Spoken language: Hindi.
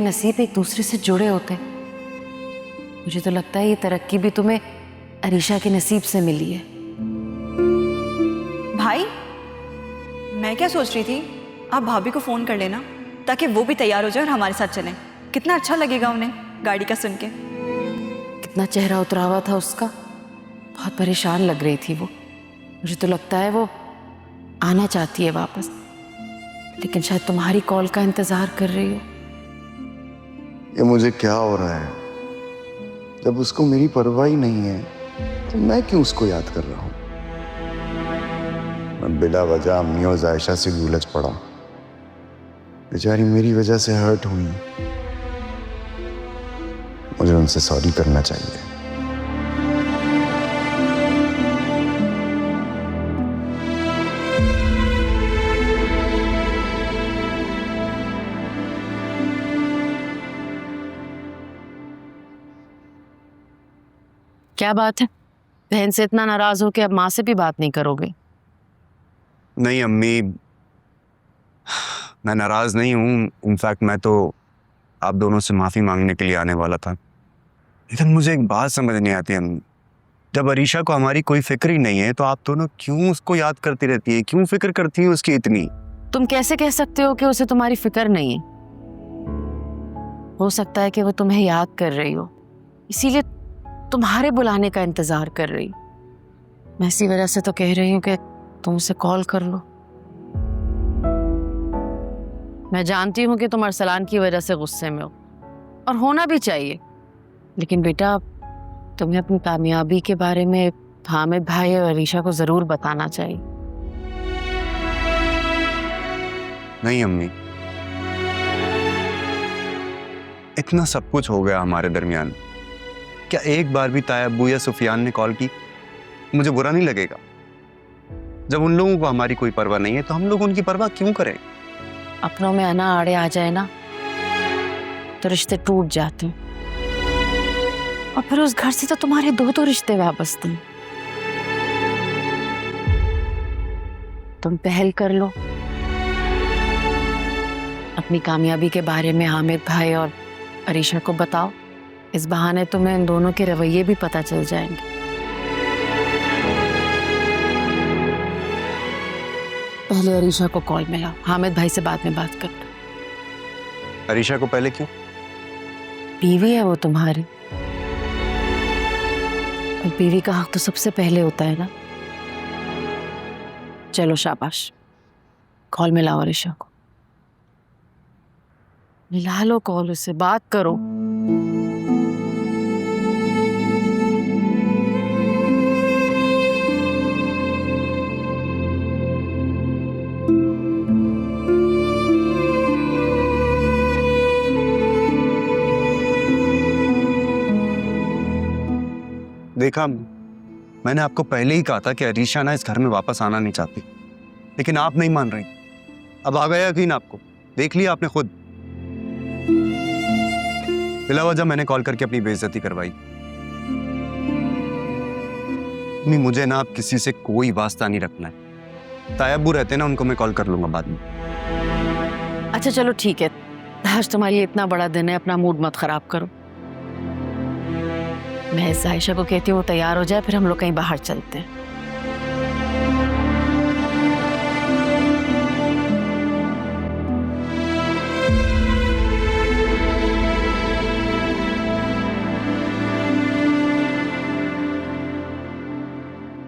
नसीब एक दूसरे से जुड़े होते हैं। मुझे तो लगता है ये तरक्की भी तुम्हें अरीशा के नसीब से मिली है। भाई, मैं क्या सोच रही थी, आप भाभी को फोन कर लेना ताकि वो भी तैयार हो जाए और हमारे साथ चलें। कितना अच्छा लगेगा उन्हें गाड़ी का सुन के। कितना चेहरा उतरा हुआ था उसका, बहुत परेशान लग रही थी वो। मुझे तो लगता है वो आना चाहती है वापस, लेकिन शायद तुम्हारी कॉल का इंतजार कर रही हो। ये मुझे क्या हो रहा है? जब उसको मेरी परवाह ही नहीं है तो मैं क्यों उसको याद कर रहा हूं? मैं बिला वजह अम्मी और जायशा से उलझ पड़ा। बेचारी मेरी वजह से हर्ट हुई। मुझे उनसे सॉरी करना चाहिए। क्या बात है, बहन से इतना नाराज हो के अब माँ से भी बात नहीं करोगे? नहीं अम्मी, मैं नाराज नहीं हूँ। इनफैक्ट मैं तो आप दोनों से माफी मांगने के लिए आने वाला था। लेकिन मुझे एक बात समझ नहीं आती अम्मी, जब अरीशा को हमारी कोई फिक्र ही नहीं है तो आप दोनों क्यों उसको याद करती रहती है? क्यों फिक्र करती है उसकी इतनी? तुम कैसे कह सकते हो कि उसे तुम्हारी फिक्र नहीं है? हो सकता है कि वो तुम्हें याद कर रही हो, इसीलिए तुम्हारे बुलाने का इंतजार कर रही। मैं इसी वजह से तो कह रही हूँ कि तुम उसे कॉल कर लो। मैं जानती हूँ कि तुम अरसलान की वजह से गुस्से में हो, और होना भी चाहिए, लेकिन बेटा तुम्हें अपनी कामयाबी के बारे में हामिद भाई और अरीशा को जरूर बताना चाहिए। नहीं अम्मी, इतना सब कुछ हो गया हमारे दरमियान, क्या एक बार भी ताया अब्बू या सुफियान ने कॉल की? मुझे बुरा नहीं लगेगा। जब उन लोगों को हमारी कोई परवाह नहीं है तो हम लोग उनकी परवाह क्यों करें? अपनों में अना आड़े आ जाए ना तो रिश्ते टूट जाते हैं, और फिर उस घर से तो तुम्हारे दो रिश्ते वाबस्ते हैं। तुम पहल कर लो, अपनी कामयाबी के बारे में हामिद भाई और अरीशा को बताओ। इस बहाने तुम्हें इन दोनों के रवैये भी पता चल जाएंगे। पहले अरीशा को कॉल मिलाओ, हामिद भाई से बाद में बात कर लो। अरीशा को पहले क्यों? बीवी है वो तुम्हारी, और बीवी का हक तो सबसे पहले होता है ना। चलो शाबाश, कॉल मिलाओ अरीशा को, मिला लो कॉल, उससे बात करो। देखा, मैंने आपको पहले ही कहा था कि अरीशा ना इस घर में वापस आना नहीं चाहती, लेकिन आप नहीं मान रही। अब आ गया यकीन आपको, देख लिया आपने खुद। बिला वजह मैंने कॉल करके अपनी बेइज्जती करवाई। नहीं, मुझे ना आप किसी से कोई वास्ता नहीं रखना है। ताया अब्बू रहते ना, उनको मैं कॉल कर लूंगा बाद में। अच्छा चलो ठीक है, आज तुम्हारे लिए इतना बड़ा दिन है, अपना मूड मत खराब करो। मैं आयशा को कहती हूँ वो तैयार हो जाए, फिर हम लोग कहीं बाहर चलते हैं।